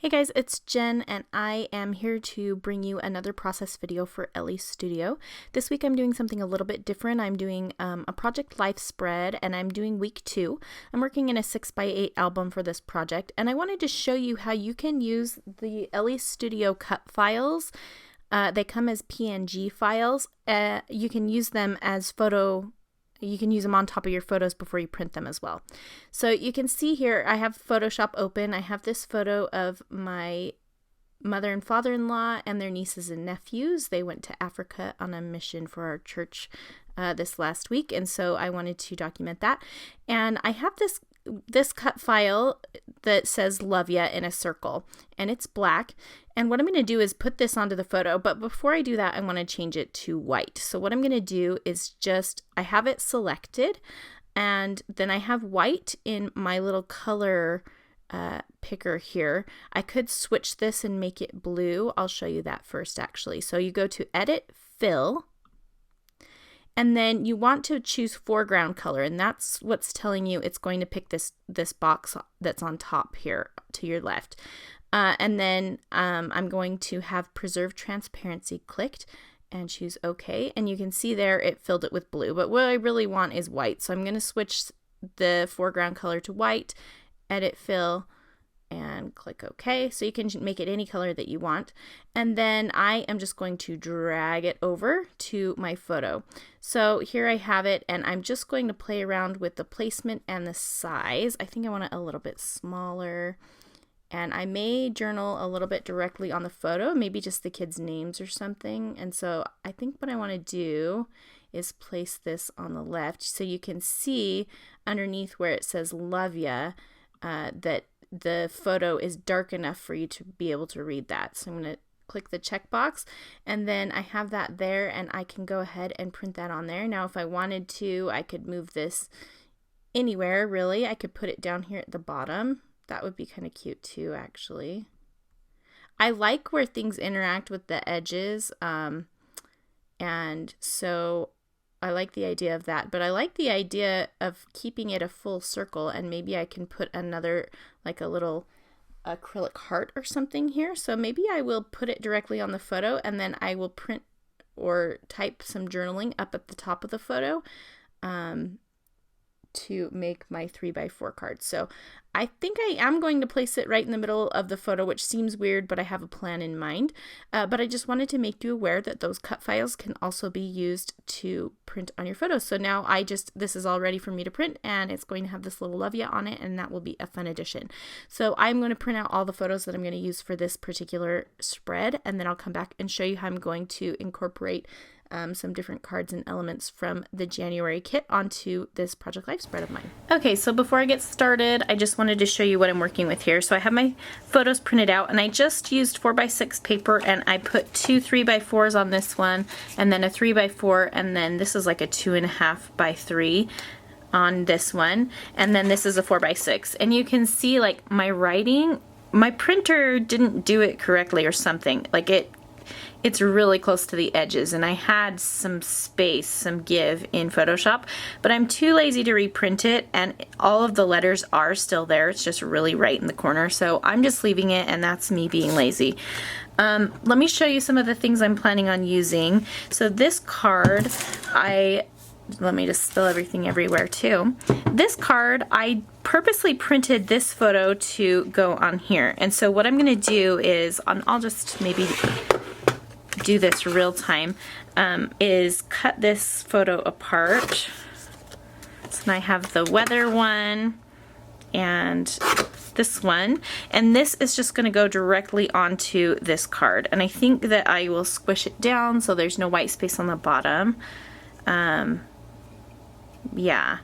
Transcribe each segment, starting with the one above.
Hey guys, it's Jen and I am here to bring you another process video for Elle Studio. This week I'm doing something a little bit different. I'm doing a project life spread and I'm doing week 2. I'm working in a 6x8 album for this project and I wanted to show you how you can use the Elle Studio cut files. They come as PNG files. You can use them as you can use them on top of your photos before you print them as well. So you can see here I have Photoshop open. I have this photo of my mother and father-in-law and their nieces and nephews. They went to Africa on a mission for our church this last week, and so I wanted to document that. And I have this cut file that says love ya in a circle, and it's black. And what I'm going to do is put this onto the photo, but before I do that, I want to change it to white. So what I'm going to do is I have it selected, and then I have white in my little color picker here. I could switch this and make it blue. I'll show you that first actually. So you go to Edit, Fill, and then you want to choose foreground color, and that's what's telling you it's going to pick this box that's on top here to your left. And then I'm going to have Preserve Transparency clicked and choose OK. And you can see there it filled it with blue, but what I really want is white. So I'm going to switch the foreground color to white, Edit, Fill, and click OK. So you can make it any color that you want. And then I am just going to drag it over to my photo. So here I have it, and I'm just going to play around with the placement and the size. I think I want it a little bit smaller. And I may journal a little bit directly on the photo, maybe just the kids' names or something. And so I think what I want to do is place this on the left so you can see underneath where it says love ya, that the photo is dark enough for you to be able to read that. So I'm going to click the checkbox, and then I have that there, and I can go ahead and print that on there. Now if I wanted to, I could move this anywhere really. I could put it down here at the bottom. That would be kind of cute too, actually. I like where things interact with the edges, and so I like the idea of that, but I like the idea of keeping it a full circle, and maybe I can put another, like a little acrylic heart or something here. So maybe I will put it directly on the photo, and then I will print or type some journaling up at the top of the photo to make my 3x4 card. So I think I am going to place it right in the middle of the photo, which seems weird, but I have a plan in mind. But I just wanted to make you aware that those cut files can also be used to print on your photos. So now this is all ready for me to print, and it's going to have this little love ya on it, and that will be a fun addition. So I'm going to print out all the photos that I'm going to use for this particular spread, and then I'll come back and show you how I'm going to incorporate some different cards and elements from the January kit onto this Project Life spread of mine. Okay, so before I get started, I just wanted to show you what I'm working with here. So I have my photos printed out, and I just used 4x6 paper, and I put 2 3x4s on this one, and then a 3x4, and then this is like a 2.5x3 on this one, and then this is a 4x6. And you can see like my writing, my printer didn't do it correctly or something. Like it's really close to the edges, and I had some space, some give in Photoshop, but I'm too lazy to reprint it, and all of the letters are still there. It's just really right in the corner, so I'm just leaving it, and that's me being lazy. Let me show you some of the things I'm planning on using. So this card, let me just spill everything everywhere too. This card, I purposely printed this photo to go on here, and so what I'm going to do is, I'll just maybe do this real time, is cut this photo apart. So I have the weather one and this one, and this is just going to go directly onto this card, and I think that I will squish it down so there's no white space on the bottom. Yeah,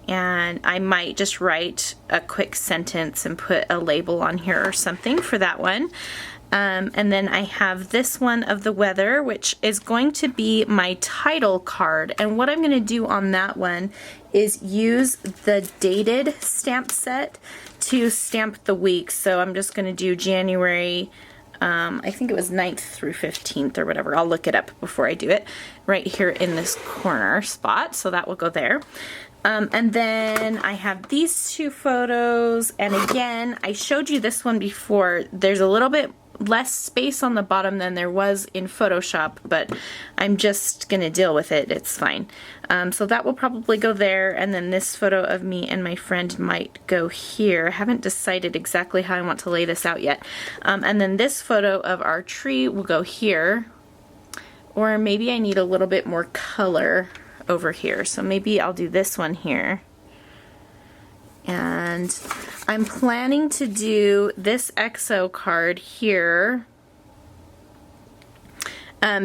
and I might just write a quick sentence and put a label on here or something for that one. And then I have this one of the weather, which is going to be my title card. And what I'm going to do on that one is use the dated stamp set to stamp the weeks. So I'm just going to do January, I think it was 9th through 15th or whatever. I'll look it up before I do it, right here in this corner spot. So that will go there. And then I have these two photos, and again, I showed you this one before. There's a little bit less space on the bottom than there was in Photoshop, but I'm just gonna deal with it. It's fine. So that will probably go there, and then this photo of me and my friend might go here. I haven't decided exactly how I want to lay this out yet. And then this photo of our tree will go here, or maybe I need a little bit more color over here, so maybe I'll do this one here. And I'm planning to do this XO card here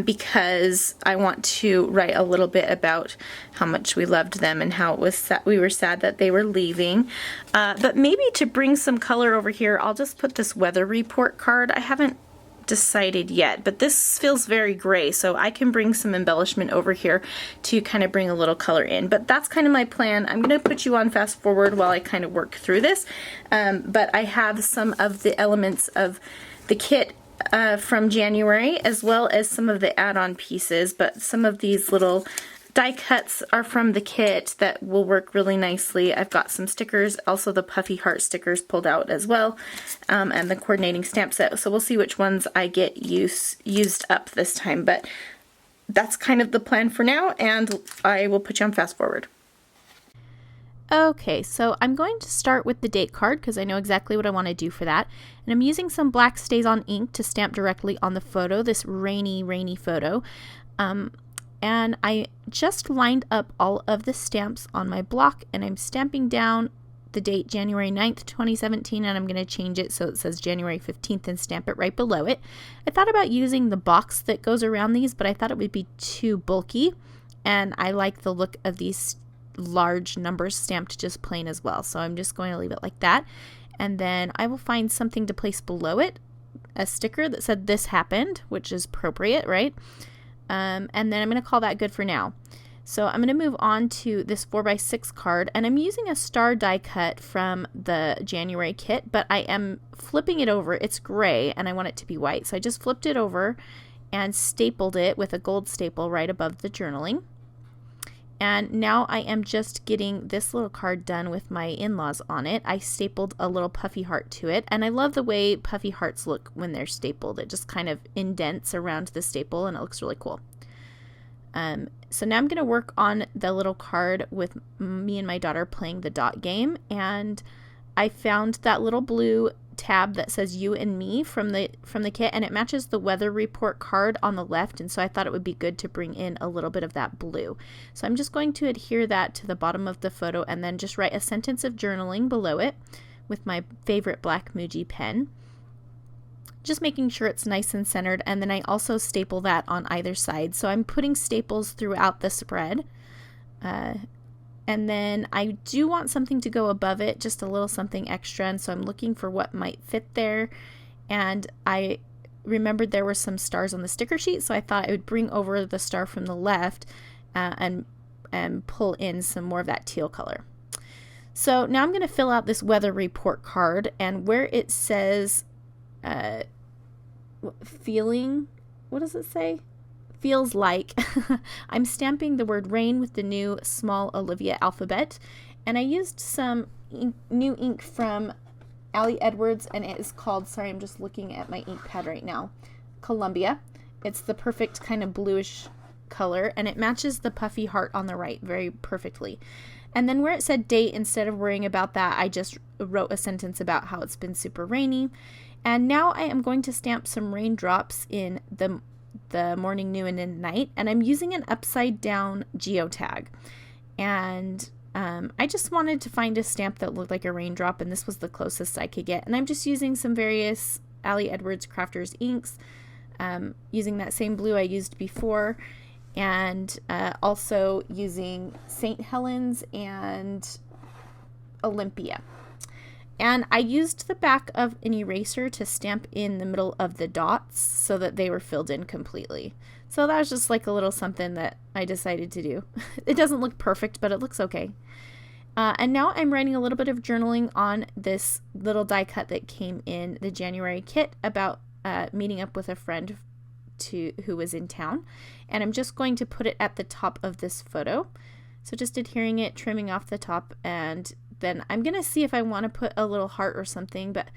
because I want to write a little bit about how much we loved them and how it was we were sad that they were leaving. But maybe to bring some color over here, I'll just put this weather report card. I haven't decided yet, but this feels very gray, so I can bring some embellishment over here to kind of bring a little color in. But that's kind of my plan. I'm going to put you on fast forward while I kind of work through this, but I have some of the elements of the kit from January, as well as some of the add-on pieces, but some of these little die cuts are from the kit that will work really nicely. I've got some stickers, also the puffy heart stickers pulled out as well, and the coordinating stamp set. So we'll see which ones I get used up this time, but that's kind of the plan for now, and I will put you on fast forward. Okay, so I'm going to start with the date card because I know exactly what I want to do for that. And I'm using some black Stays-On ink to stamp directly on the photo, this rainy photo. And I just lined up all of the stamps on my block, and I'm stamping down the date January 9th, 2017, and I'm going to change it so it says January 15th and stamp it right below it. I thought about using the box that goes around these, but I thought it would be too bulky, and I like the look of these large numbers stamped just plain as well. So I'm just going to leave it like that, and then I will find something to place below it, a sticker that said "This happened," which is appropriate, right? And then I'm going to call that good for now. So I'm going to move on to this 4x6 card, and I'm using a star die cut from the January kit, but I am flipping it over. It's gray and I want it to be white. So I just flipped it over and stapled it with a gold staple right above the journaling. And now I am just getting this little card done with my in-laws on it. I stapled a little puffy heart to it, and I love the way puffy hearts look when they're stapled. It just kind of indents around the staple, and it looks really cool. So now I'm going to work on the little card with me and my daughter playing the dot game, and I found that little blue tab that says "You and Me" from the kit, and it matches the weather report card on the left, and so I thought it would be good to bring in a little bit of that blue. So I'm just going to adhere that to the bottom of the photo and then just write a sentence of journaling below it with my favorite black Muji pen, just making sure it's nice and centered. And then I also staple that on either side, so I'm putting staples throughout the spread. And then I do want something to go above it, just a little something extra, and so I'm looking for what might fit there. And I remembered there were some stars on the sticker sheet, so I thought I would bring over the star from the left and pull in some more of that teal color. So now I'm going to fill out this weather report card, and where it says feeling, what does it say? Feels like, I'm stamping the word rain with the new small Olivia alphabet, and I used some new ink from Ali Edwards, and it is called, sorry, I'm just looking at my ink pad right now, Columbia. It's the perfect kind of bluish color, and it matches the puffy heart on the right very perfectly. And then where it said date, instead of worrying about that, I just wrote a sentence about how it's been super rainy. And now I am going to stamp some raindrops in the morning, noon, and night, and I'm using an upside down geotag. And I just wanted to find a stamp that looked like a raindrop, and this was the closest I could get. And I'm just using some various Ali Edwards Crafters inks, using that same blue I used before, and also using St. Helens and Olympia. And I used the back of an eraser to stamp in the middle of the dots so that they were filled in completely. So that was just like a little something that I decided to do. It doesn't look perfect, but it looks okay. And now I'm writing a little bit of journaling on this little die cut that came in the January kit about meeting up with a friend who was in town. And I'm just going to put it at the top of this photo. So just adhering it, trimming off the top, and then I'm going to see if I want to put a little heart or something, but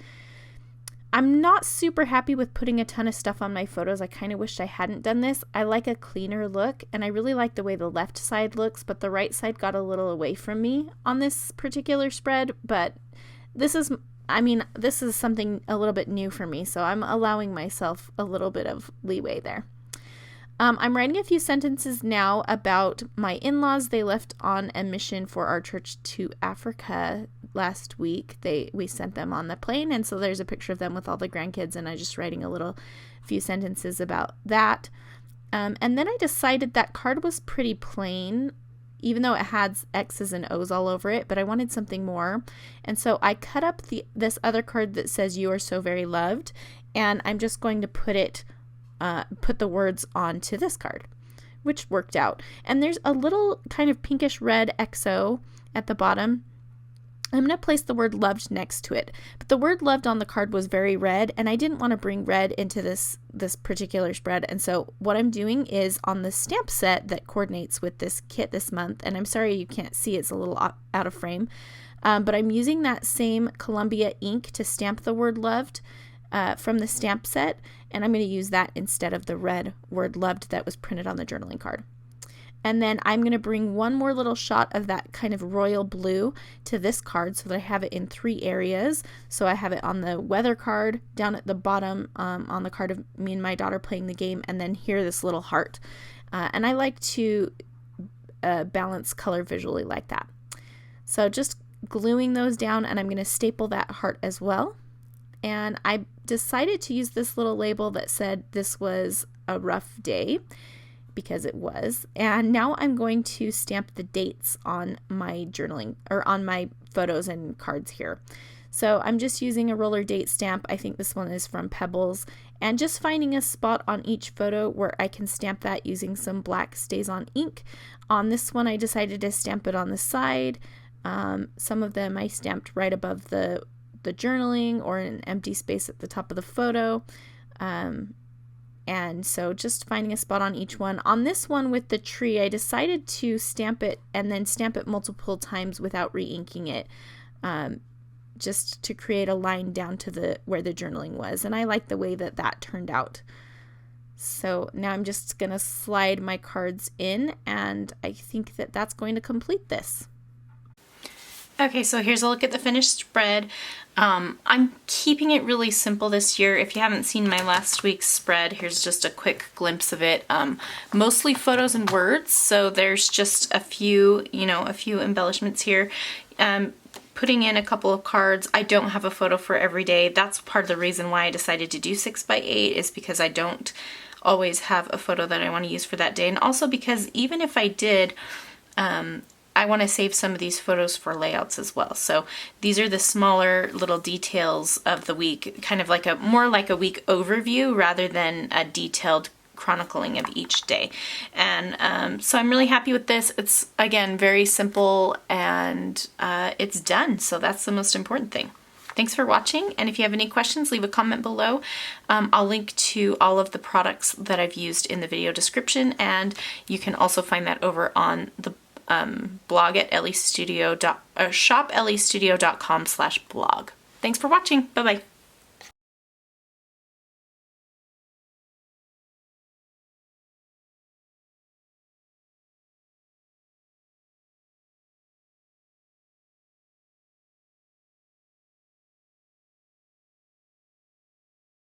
I'm not super happy with putting a ton of stuff on my photos. I kind of wished I hadn't done this. I like a cleaner look, and I really like the way the left side looks, but the right side got a little away from me on this particular spread. But this is, this is something a little bit new for me, so I'm allowing myself a little bit of leeway there. I'm writing a few sentences now about my in-laws. They left on a mission for our church to Africa last week. We sent them on the plane, and so there's a picture of them with all the grandkids, and I'm just writing a few sentences about that. And then I decided that card was pretty plain, even though it had X's and O's all over it, but I wanted something more. And so I cut up this other card that says, "You are so very loved," and I'm just going to put the words onto this card, which worked out. And there's a little kind of pinkish red XO at the bottom. I'm going to place the word loved next to it, but the word loved on the card was very red, and I didn't want to bring red into this particular spread. And so what I'm doing is on the stamp set that coordinates with this kit this month, and I'm sorry you can't see, it's a little out of frame, but I'm using that same Columbia ink to stamp the word loved from the stamp set, and I'm going to use that instead of the red word loved that was printed on the journaling card. And then I'm going to bring one more little shot of that kind of royal blue to this card so that I have it in 3 areas. So I have it on the weather card, down at the bottom on the card of me and my daughter playing the game, and then here this little heart. And I like to balance color visually like that. So just gluing those down, and I'm going to staple that heart as well. And I decided to use this little label that said this was a rough day, because it was. And now I'm going to stamp the dates on my journaling, or on my photos and cards here. So I'm just using a roller date stamp. I think this one is from Pebbles, and just finding a spot on each photo where I can stamp that using some black StazOn ink. On this one, I decided to stamp it on the side. Some of them I stamped right above the journaling or in an empty space at the top of the photo. And so just finding a spot on each one. On this one with the tree, I decided to stamp it and then stamp it multiple times without re-inking it, just to create a line down to where the journaling was. And I like the way that turned out. So now I'm just going to slide my cards in, and I think that's going to complete this. Okay, so here's a look at the finished spread. I'm keeping it really simple this year. If you haven't seen my last week's spread, here's just a quick glimpse of it. Mostly photos and words, so there's just a few embellishments here. Putting in a couple of cards. I don't have a photo for every day. That's part of the reason why I decided to do 6x8, is because I don't always have a photo that I want to use for that day. And also because even if I did, I want to save some of these photos for layouts as well. So these are the smaller little details of the week, kind of like more like a week overview rather than a detailed chronicling of each day. And so I'm really happy with this. It's, again, very simple, and it's done. So that's the most important thing. Thanks for watching, and if you have any questions, leave a comment below. I'll link to all of the products that I've used in the video description, and you can also find that over on the blog at shopellestudio.com/blog. Thanks for watching. Bye-bye.